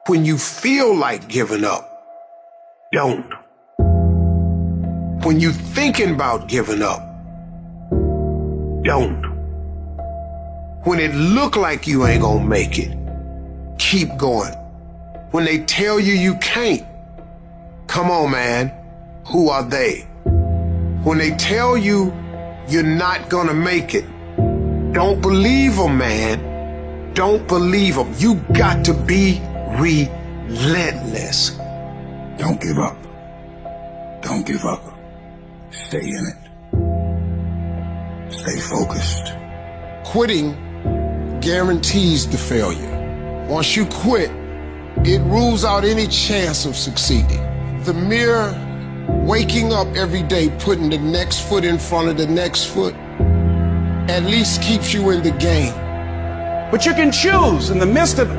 When you feel like giving up, don't. When you thinking about giving up, don't. When it look like you ain't gonna make it, keep going. When they tell you you can't, come on, man, who are they? When they tell you you're not gonna make it, don't believe them, man. Don't believe them. You got to be relentless. Don't give up. Don't give up. Stay in it. Stay focused. Quitting guarantees the failure. Once you quit, it rules out any chance of succeeding. The mere waking up every day, putting the next foot in front of the next foot, at least keeps you in the game. But you can choose in the midst of